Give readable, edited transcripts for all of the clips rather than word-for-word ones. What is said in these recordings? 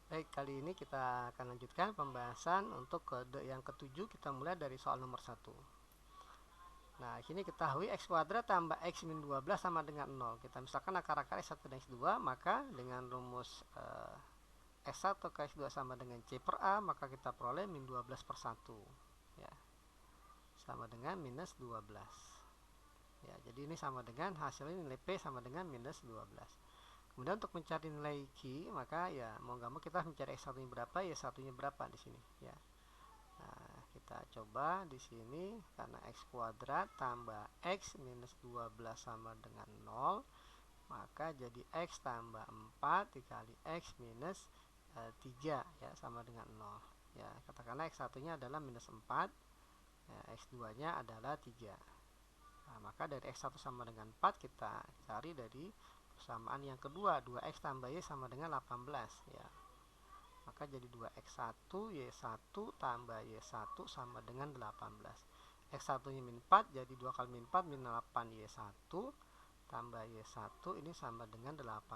Baik, kali ini kita akan lanjutkan pembahasan untuk kode yang ketujuh. Kita mulai dari soal nomor 1. Nah, sini ketahui x kuadrat tambah x min 12 sama dengan 0. Kita misalkan akar-akar x1 dan x2, maka dengan rumus x1 ke x2 sama dengan c per a, maka kita peroleh min 12 per 1. Ya, sama dengan minus 12. Ya, jadi ini sama dengan hasilnya nilai P sama dengan minus 12. Kemudian untuk mencari nilai Q, maka ya mau nggak mau kita mencari x1 nya berapa, ya satunya berapa di sini ya. Nah, kita coba di sini karena x kuadrat tambah x minus 12 sama dengan 0, maka jadi x tambah 4 dikali x minus 3 ya sama dengan 0. Ya, katakanlah x1 nya adalah minus 4, ya, x2 nya adalah 3. Nah, maka dari x1 sama dengan 4 kita cari dari persamaan yang kedua, 2x tambah y sama dengan 18 ya. Maka jadi 2x1 y1 tambah y1 sama dengan 18. X1 nya min 4, jadi 2 kali min 4 min 8 y1 tambah y1 ini sama dengan 18,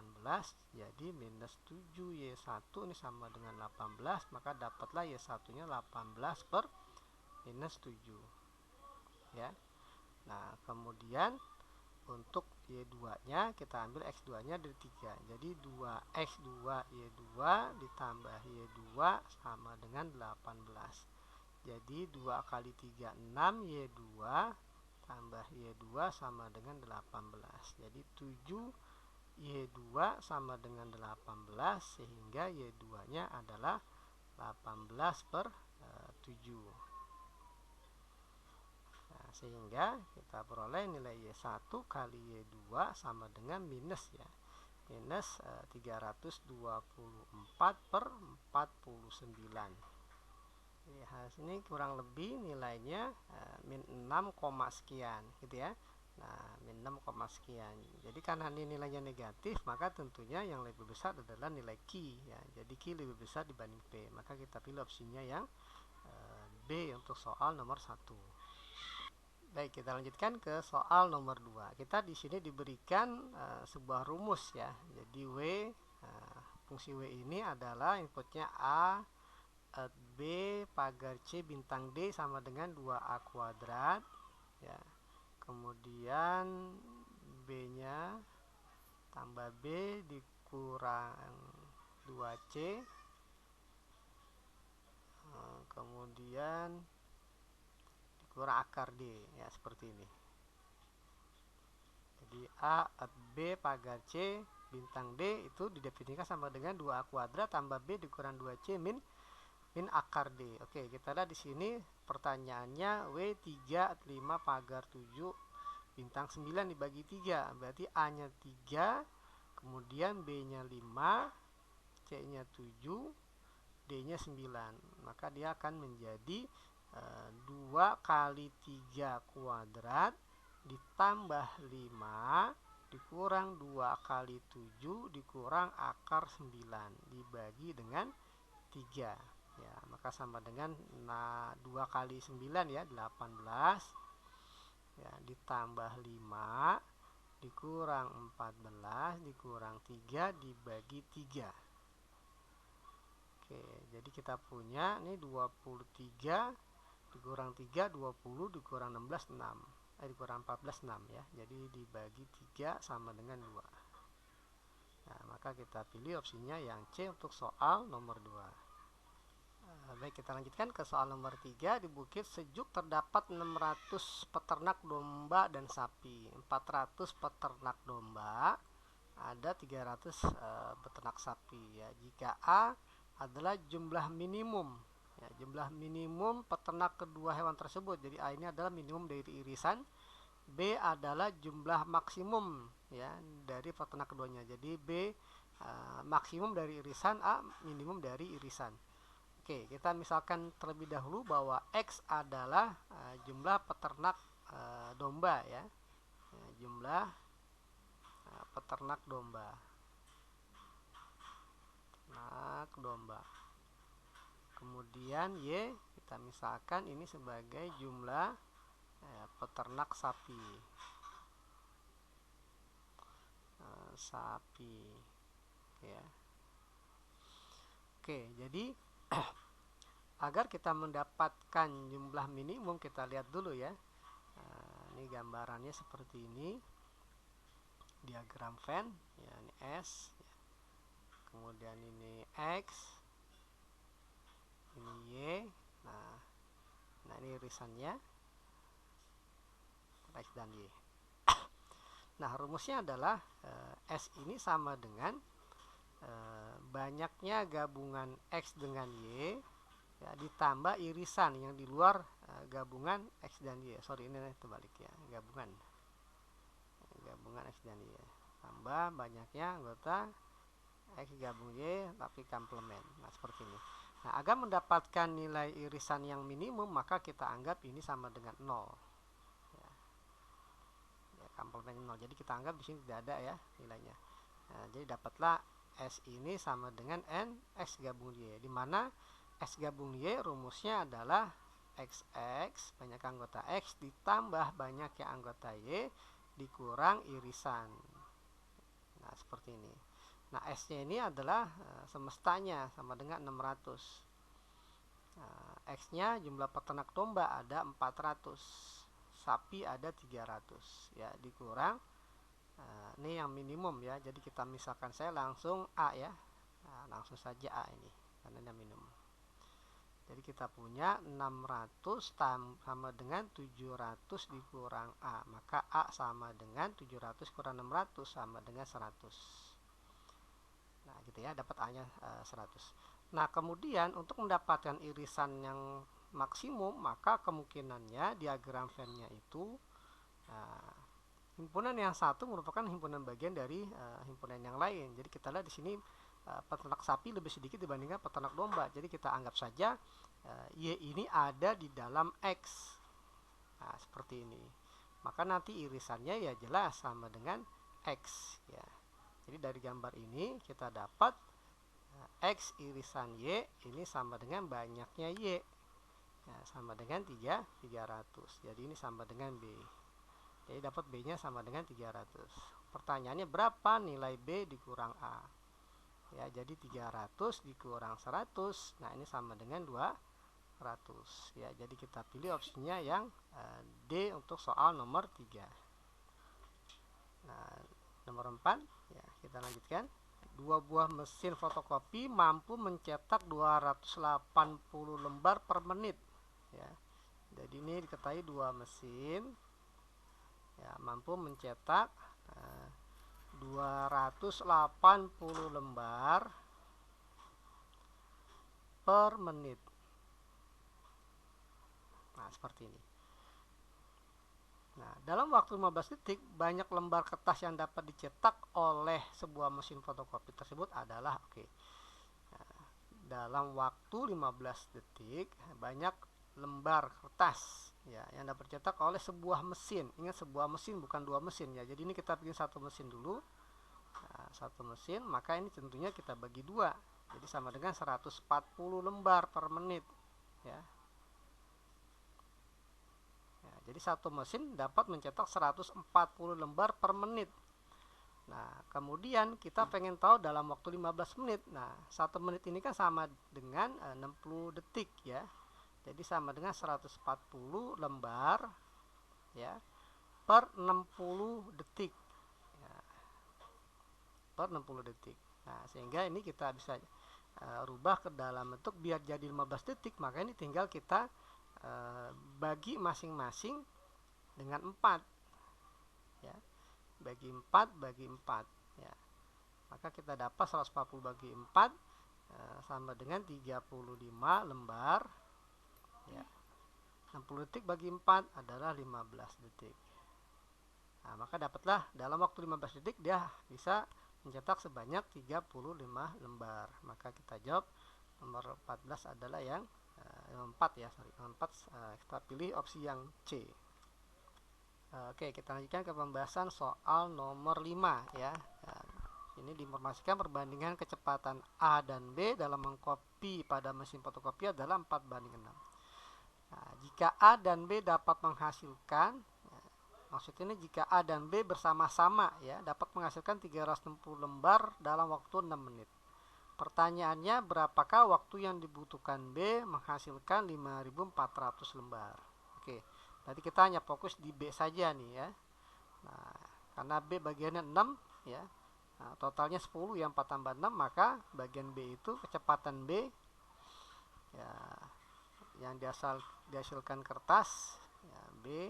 jadi minus 7 y1 ini sama dengan 18, maka dapatlah y1 nya 18 per minus 7 ya. Nah, kemudian untuk Y2 nya kita ambil X2 nya dari 3, jadi 2X2 Y2 ditambah Y2 sama dengan 18. Jadi 2 kali 3 6 Y2 tambah Y2 sama dengan 18. Jadi 7 Y2 sama dengan 18, sehingga Y2 nya adalah 18 per 7. Sehingga kita peroleh nilai Y1 kali Y2 sama dengan minus ya. Minus 324 per 49. Jadi hasil ini kurang lebih nilainya min 6, sekian gitu ya. Nah, min 6, sekian. Jadi karena ini nilainya negatif, maka tentunya yang lebih besar adalah nilai Q ya. Jadi Q lebih besar dibanding P. Maka kita pilih opsinya yang B untuk soal nomor 1. Baik, kita lanjutkan ke soal nomor 2. Kita di sini diberikan sebuah rumus ya. Jadi fungsi W ini adalah inputnya A, B pagar C bintang D sama dengan 2A kuadrat ya. Kemudian B-nya tambah B dikurang 2C, kemudian dikurang akar D ya, seperti ini. Jadi A B pagar C bintang D itu didefinisikan sama dengan 2A kuadrat tambah B dikurang 2C min akar D. Oke, kita lihat di sini pertanyaannya W3 5 pagar 7 bintang 9 dibagi 3. Berarti A-nya 3, kemudian B-nya 5, C-nya 7, D-nya 9. Maka dia akan menjadi 2 kali 3 kuadrat ditambah 5 dikurang 2 kali 7 dikurang akar 9 dibagi dengan 3 ya, maka sama dengan 2 kali 9 ya 18 ya, ditambah 5 dikurang 14 dikurang 3 dibagi 3. Oke, jadi kita punya ini 23 dikurang 3 20 dikurang 16 6. Dikurang 14 6 ya. Jadi dibagi 3 sama dengan 2. Nah, maka kita pilih opsinya yang C untuk soal nomor 2. Baik, kita lanjutkan ke soal nomor 3. Di Bukit Sejuk terdapat 600 peternak domba dan sapi, 400 peternak domba, ada 300 peternak sapi ya. Jika A adalah jumlah minimum ya, jumlah minimum peternak kedua hewan tersebut. Jadi A ini adalah minimum dari irisan, B adalah jumlah maksimum ya dari peternak keduanya. Jadi B maksimum dari irisan, A minimum dari irisan. Oke, kita misalkan terlebih dahulu bahwa X adalah jumlah peternak domba ya. Jumlah peternak domba. Peternak domba. Kemudian Y kita misalkan ini sebagai jumlah peternak sapi. Sapi ya. Oke, jadi agar kita mendapatkan jumlah minimum, kita lihat dulu ya. Ini gambarannya seperti ini, diagram Venn ya, ini S ya. Kemudian ini X, ini Y. Nah ini irisannya X dan Y. Nah rumusnya adalah S ini sama dengan banyaknya gabungan X dengan Y ya, ditambah irisan yang di luar gabungan X dan Y. Sorry, ini terbalik ya, gabungan X dan Y tambah banyaknya anggota X gabung Y tapi komplement. Nah seperti ini. Nah agar mendapatkan nilai irisan yang minimum, maka kita anggap ini sama dengan 0 ya, komplement 0. Jadi kita anggap di sini tidak ada ya nilainya. Nah, jadi dapatlah S ini sama dengan N X gabung Y, di mana X gabung Y rumusnya adalah XX, banyak anggota X ditambah banyaknya anggota Y dikurang irisan. Nah seperti ini. Nah S nya ini adalah semestanya sama dengan 600. X nya jumlah peternak domba ada 400, sapi ada 300 ya, dikurang ini yang minimum ya. Jadi kita misalkan saya langsung A ya, langsung saja A ini karena ini minimum. Jadi kita punya 600 sama dengan 700 dikurang A, maka A sama dengan 700 kurang 600 sama dengan 100. Nah gitu ya, dapat A nya 100. Nah kemudian untuk mendapatkan irisan yang maksimum, maka kemungkinannya diagram Venn nya itu himpunan yang satu merupakan himpunan bagian dari himpunan yang lain. Jadi kita lihat di sini peternak sapi lebih sedikit dibandingkan peternak domba. Jadi kita anggap saja Y ini ada di dalam X. Nah, seperti ini. Maka nanti irisannya ya jelas sama dengan X ya. Jadi dari gambar ini kita dapat X irisan Y ini sama dengan banyaknya Y. Ya, sama dengan 300. Jadi ini sama dengan B. Jadi dapat B nya sama dengan 300. Pertanyaannya berapa nilai B dikurang A? Ya, jadi 300 dikurang 100. Nah, ini sama dengan 200. Ya, jadi kita pilih opsinya yang D untuk soal nomor 3. Nah, nomor 4 ya, kita lanjutkan. 2 buah mesin fotokopi mampu mencetak 280 lembar per menit ya. Jadi ini diketahui 2 mesin ya, mampu mencetak 280 lembar per menit. Nah seperti ini. Nah dalam waktu 15 detik, banyak lembar kertas yang dapat dicetak oleh sebuah mesin fotokopi tersebut adalah dalam waktu 15 detik banyak lembar kertas ya yang dapat dicetak oleh sebuah mesin. Ingat, sebuah mesin, bukan 2 mesin ya. Jadi ini kita bikin 1 mesin dulu. Nah, 1 mesin, maka ini tentunya kita bagi 2. Jadi sama dengan 140 lembar per menit ya. Jadi 1 mesin dapat mencetak 140 lembar per menit. Nah, kemudian kita pengen tahu dalam waktu 15 menit. Nah, 1 menit ini kan sama dengan 60 detik ya. Jadi sama dengan 140 lembar ya per 60 detik ya, per 60 detik. Nah sehingga ini kita bisa rubah ke dalam bentuk biar jadi 15 detik, maka ini tinggal kita bagi masing-masing dengan 4 ya, bagi 4 ya, maka kita dapat 140 bagi 4 sama dengan 35 lembar ya. 60 detik bagi 4 adalah 15 detik. Nah, maka dapatlah dalam waktu 15 detik dia bisa mencetak sebanyak 35 lembar. Maka kita jawab nomor 14 adalah yang 4 ya, sorry, 4 kita pilih opsi yang C. Oke, kita lanjutkan ke pembahasan soal nomor 5 ya. Ini diinformasikan perbandingan kecepatan A dan B dalam mengcopy pada mesin fotokopi adalah 4:6. Nah, jika A dan B dapat menghasilkan, maksudnya jika A dan B bersama-sama ya dapat menghasilkan 360 lembar dalam waktu 6 menit. Pertanyaannya, berapakah waktu yang dibutuhkan B menghasilkan 5.400 lembar? Oke, berarti kita hanya fokus di B saja nih ya. Nah, karena B bagiannya 6 ya. Nah, totalnya 10 yang 4 tambah 6, maka bagian B itu kecepatan B ya, yang dihasilkan kertas ya, B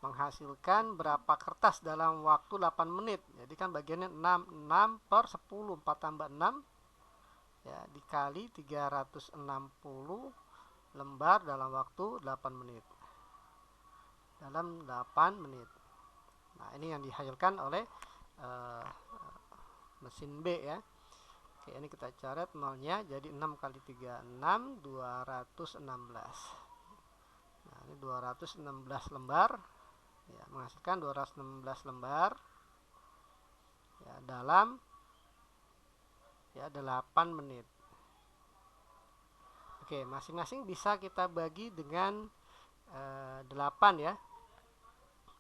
menghasilkan berapa kertas dalam waktu 8 menit. Jadi kan bagiannya 6 per 10, 4 tambah 6 ya, dikali 360 lembar dalam waktu 8 menit. Dalam 8 menit. Nah, ini yang dihasilkan oleh mesin B ya. Oke, ini kita coret nolnya, jadi 6 kali 3 6, 216. Nah, ini 216 lembar ya, menghasilkan 216 lembar ya, dalam ya 8 menit. Oke, masing-masing bisa kita bagi dengan 8 ya.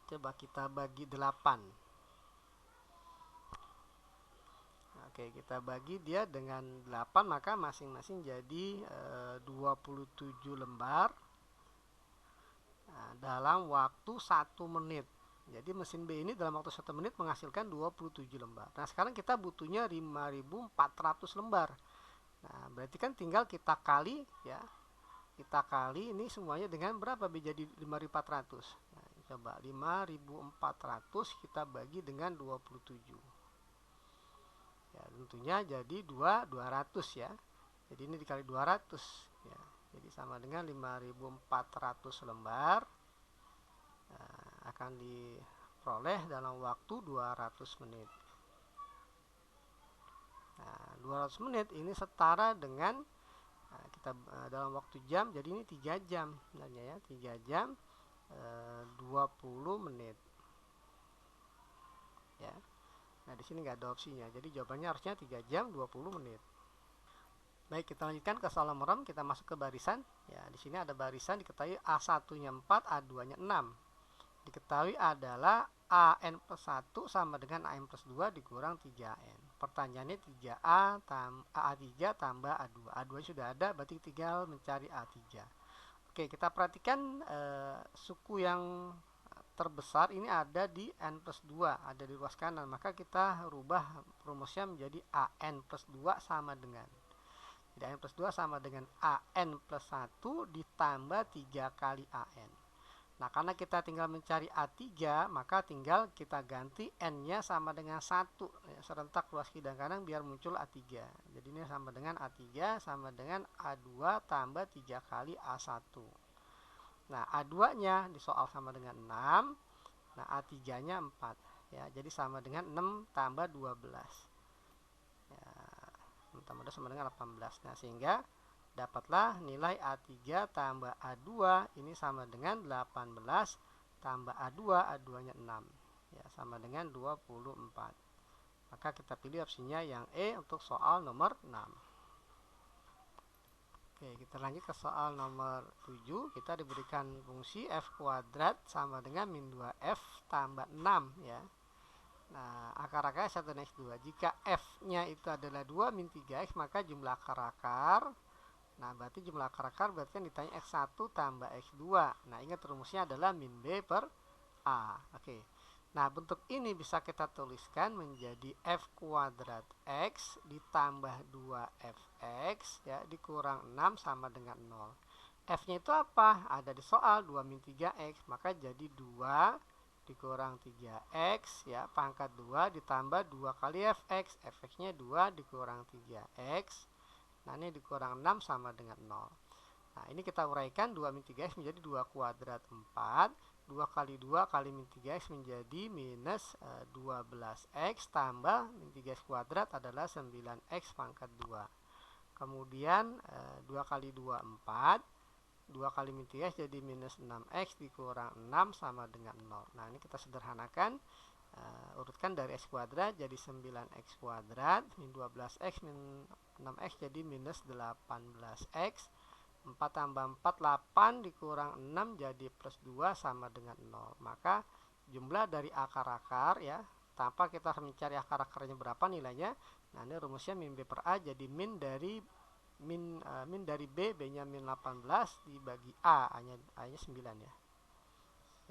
Coba kita bagi 8. Oke, kita bagi dia dengan 8, maka masing-masing jadi 27 lembar dalam waktu 1 menit. Jadi mesin B ini dalam waktu 1 menit menghasilkan 27 lembar. Nah, sekarang kita butuhnya 5.400 lembar. Nah, berarti kan tinggal kita kali ya. Kita kali ini semuanya dengan berapa B jadi 5.400? Nah, coba 5.400 kita bagi dengan 27. Ya, tentunya jadi 200 ya. Jadi ini dikali 200 ya. Jadi sama dengan 5.400 lembar. Nah, akan diperoleh dalam waktu 200 menit. Nah, 200 menit ini setara dengan kita dalam waktu jam, jadi ini 3 jam sebenarnya ya, 3 jam 20 menit ya. Nah, di sini nggak ada opsinya, jadi jawabannya harusnya 3 jam 20 menit. Baik, kita lanjutkan ke soal nomor 6. Kita masuk ke barisan ya. Di sini ada barisan, diketahui A1-nya 4, A2-nya 6. Diketahui adalah AN plus 1 sama dengan AN plus 2 dikurang 3AN. Pertanyaannya 3A3 tambah A2. A2 sudah ada, berarti tinggal mencari A3. Oke, kita perhatikan suku yang terbesar ini ada di N plus 2, ada di ruas kanan. Maka kita rubah rumusnya menjadi AN plus 2 sama dengan. Jadi AN plus 2 sama dengan AN plus 1 ditambah 3 kali AN. Nah, karena kita tinggal mencari A3, maka tinggal kita ganti N-nya sama dengan 1 ya, serentak luas kiri dan kanan biar muncul A3. Jadi ini sama dengan A3 sama dengan A2 tambah 3 kali A1. Nah, A2-nya di soal sama dengan 6. Nah, A3-nya 4 ya. Jadi sama dengan 6 tambah 12. Ya, 6 tambah 12 sama dengan 18. Nah, sehingga dapatlah nilai A3 tambah A2 ini sama dengan 18 tambah A2, A2-nya 6 ya, sama dengan 24. Maka kita pilih opsinya yang E untuk soal nomor 6. Oke, kita lanjut ke soal nomor 7. Kita diberikan fungsi f kuadrat sama dengan min 2f tambah 6 ya. Nah, akar-akarnya 1 dan x2. Jika f-nya itu adalah 2 min 3x, maka jumlah akar-akar. Nah, berarti jumlah akar-akar berarti kan ditanya x1 tambah x2. Nah, ingat rumusnya adalah min b per a. Oke. Nah, bentuk ini bisa kita tuliskan menjadi f kuadrat x ditambah 2fx ya dikurang 6 sama dengan 0. F-nya itu apa? Ada di soal 2 min 3x, maka jadi 2 dikurang 3x ya pangkat 2 ditambah 2 kali fx. Fx-nya 2 dikurang 3x. Nah, ini dikurang 6 sama dengan 0. Nah, ini kita uraikan 2 min 3x menjadi 2 kuadrat 4. 2 kali 2 kali min 3x menjadi minus 12x tambah min 3x kuadrat adalah 9x pangkat 2. Kemudian 2 kali 2 4. 2 kali min 3x jadi minus 6x dikurang 6 sama dengan 0. Nah, ini kita sederhanakan. Urutkan dari x kuadrat jadi 9x kuadrat min 12x min 6x jadi minus 18x. 4 tambah 4 8 dikurang 6 jadi plus 2 sama dengan 0. Maka jumlah dari akar-akar ya tanpa kita harus mencari akar-akarnya berapa nilainya. Nah, ini rumusnya min B per A, jadi min dari B, B-nya min 18 dibagi A-nya 9 ya.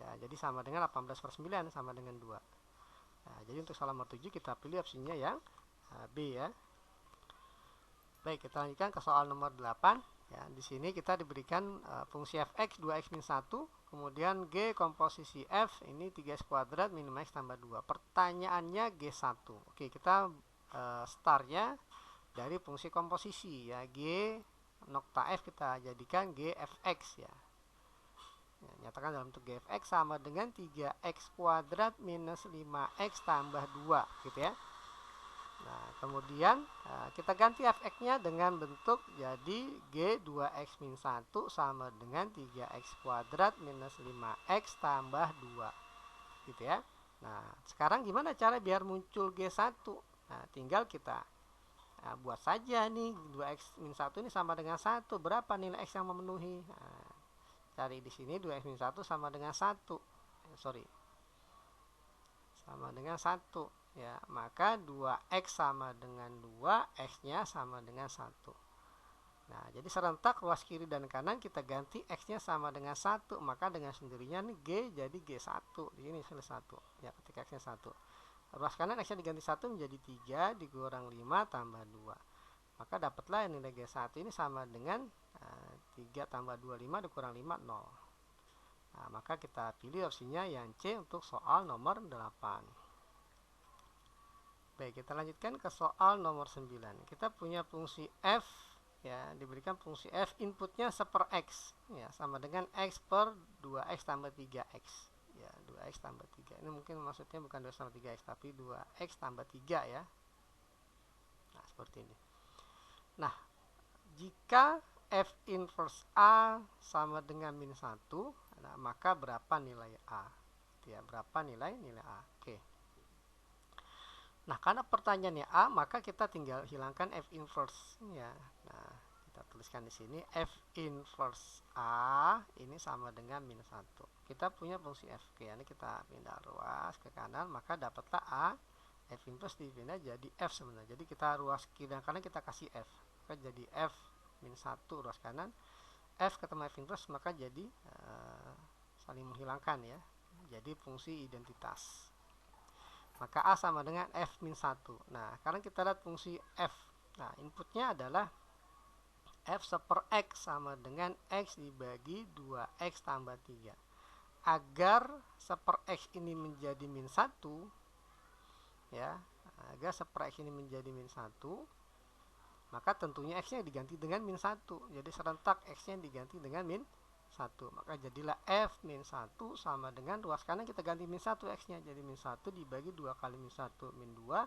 Ya, jadi sama dengan 18 per 9 sama dengan 2. Nah, jadi untuk soal nomor 7 kita pilih opsinya yang B ya. Baik, kita lanjutkan ke soal nomor 8. Ya, di sini kita diberikan fungsi fx 2x min 1, kemudian g komposisi f ini 3x kuadrat minus x tambah 2. Pertanyaannya g1. Oke, kita startnya dari fungsi komposisi ya, g nokta f kita jadikan g fx ya. Ya, nyatakan dalam bentuk g fx sama dengan 3x kuadrat minus 5x tambah 2 gitu ya. Nah, kemudian kita ganti fx-nya dengan bentuk jadi g 2x min 1 sama dengan 3x kuadrat minus 5x tambah 2 gitu ya. Nah, sekarang gimana cara biar muncul g1? Nah, tinggal kita buat saja nih 2x min 1 ini sama dengan 1. Berapa nilai x yang memenuhi? Nah, cari di sini 2x min 1 sama dengan 1. Sama dengan 1. Ya, maka 2x sama dengan 2, x-nya sama dengan 1. Nah, jadi serentak ruas kiri dan kanan kita ganti x-nya sama dengan 1, maka dengan sendirinya nih g jadi g1. Di sini sudah 1. Ya, ketika x-nya 1. Ruas kanan x-nya diganti 1 menjadi 3 dikurang 5 tambah 2. Maka dapatlah nilai g1 ini sama dengan 3 tambah 25 dikurang 5, 0. Nah, maka kita pilih opsinya yang C untuk soal nomor 8. Baik, kita lanjutkan ke soal nomor 9. Kita punya fungsi f ya, diberikan fungsi f inputnya seper x ya, sama dengan x per 2x tambah 3x ya, 2x tambah 3. Ini mungkin maksudnya bukan 2x tambah 3x tapi 2x tambah 3 ya. Nah, seperti ini. Nah, jika f inverse a sama dengan min 1, nah, maka berapa nilai a? Ya, berapa nilai a? Oke. Nah, karena pertanyaannya A, maka kita tinggal hilangkan F inverse ya. Nah, kita tuliskan di sini F inverse A ini sama dengan min 1. Kita punya fungsi F. Oke, ini kita pindah ruas ke kanan, maka dapatlah A. F inverse dipindah jadi F sebenarnya. Jadi kita ruas kiri dan kanan kita kasih F. Maka jadi F min 1 ruas kanan. F ketemu F inverse maka jadi saling menghilangkan ya. Jadi fungsi identitas. Maka A sama dengan F min 1. Nah, sekarang kita lihat fungsi F. Nah, inputnya adalah F seper X sama dengan X dibagi 2X tambah 3. Agar seper X ini menjadi min 1, ya, agar seper X ini menjadi min 1, maka tentunya X-nya diganti dengan min 1. Jadi serentak X-nya diganti dengan min 1. Maka jadilah F min 1 sama dengan ruas kanan kita ganti min 1 X-nya. Jadi min 1 dibagi 2 kali min 1 min 2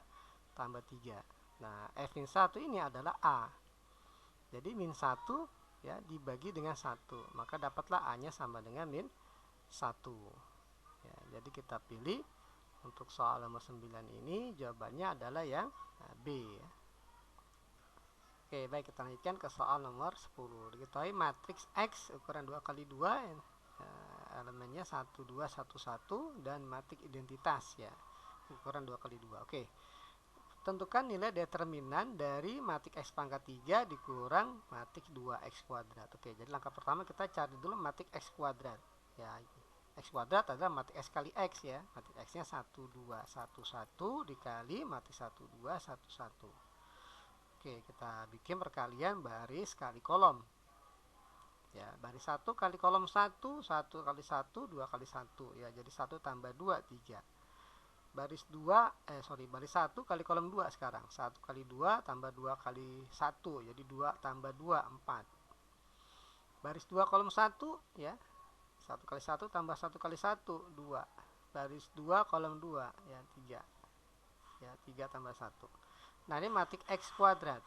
tambah 3. Nah, F min 1 ini adalah A. Jadi min 1 ya dibagi dengan 1. Maka dapatlah A-nya sama dengan min 1. Ya, jadi kita pilih untuk soal nomor 9 ini jawabannya adalah yang B ya. Oke, baik, kita lanjutkan ke soal nomor 10. Diketahui matriks X ukuran 2 kali 2 elemennya 1, 2, 1, 1 dan matriks identitas ya ukuran 2 kali 2. Oke. Tentukan nilai determinan dari matriks X pangkat 3 dikurang matriks 2X kuadrat. Oke, jadi langkah pertama kita cari dulu matriks X kuadrat. Ya, X kuadrat adalah matriks X kali X ya. Matriks X-nya 1, 2, 1, 1 dikali matriks 1, 2, 1, 1. Oke, kita bikin perkalian baris kali kolom. Ya, baris 1 kali kolom 1, 1 kali 1, 2 kali 1. Ya, jadi 1 tambah 2, 3. Baris 2, baris 1 kali kolom 2 sekarang. 1 kali 2 tambah 2 kali 1. Jadi 2 tambah 2, 4. Baris 2 kolom 1, ya. 1 kali 1 tambah 1 kali 1, 2. Baris 2 kolom 2, ya, 3. Ya, 3 tambah 1. Nah, ini matriks X kuadrat.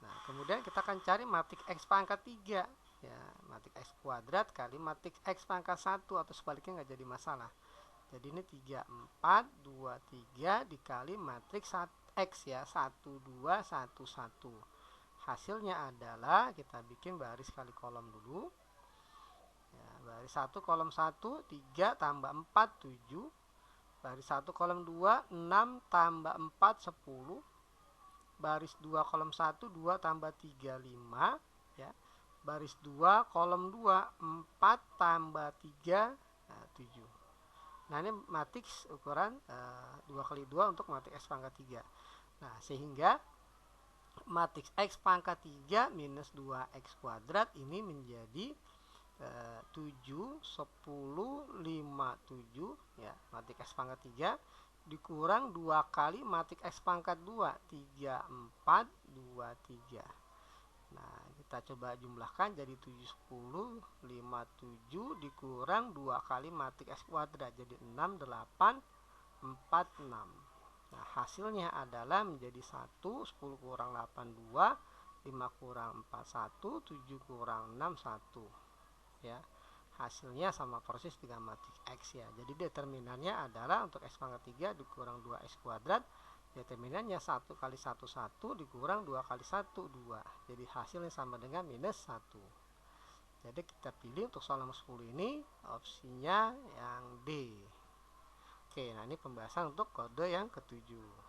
Nah, kemudian kita akan cari matriks X pangkat 3. Ya, matriks X kuadrat kali matriks X pangkat 1 atau sebaliknya nggak jadi masalah. Jadi ini 3, 4, 2, 3 dikali matriks X ya, 1, 2, 1, 1. Hasilnya adalah kita bikin baris kali kolom dulu. Ya, baris 1 kolom 1, 3 tambah 4, 7. baris 1 kolom 2 6 tambah 4 10, baris 2 kolom 1 2 tambah 3 5 ya, baris 2 kolom 2 4 tambah 3 7. Nah ini matriks ukuran 2 kali 2 untuk matriks X pangkat 3. Nah sehingga matriks X pangkat 3 minus 2X kuadrat ini menjadi 7, 10, 5, 7 ya, matriks X pangkat 3 dikurang 2 kali matriks X pangkat 2 3, 4, 2, 3. Nah kita coba jumlahkan jadi 7, 10, 5, 7 dikurang 2 kali matriks X kuadrat jadi 6, 8, 4, 6. Nah hasilnya adalah menjadi 1, 10 kurang 8, 2, 5 kurang 4, 1, 7 kurang 6, 1 ya. Hasilnya sama persis dengan matriks X ya. Jadi determinannya adalah untuk X pangkat 3 dikurang 2X kuadrat, determinannya 1 kali 1 1 dikurang 2 kali 1 2. Jadi hasilnya sama dengan minus 1. Jadi kita pilih untuk soal nomor 10 ini opsinya yang D. Oke, nah ini pembahasan untuk kode yang ketujuh.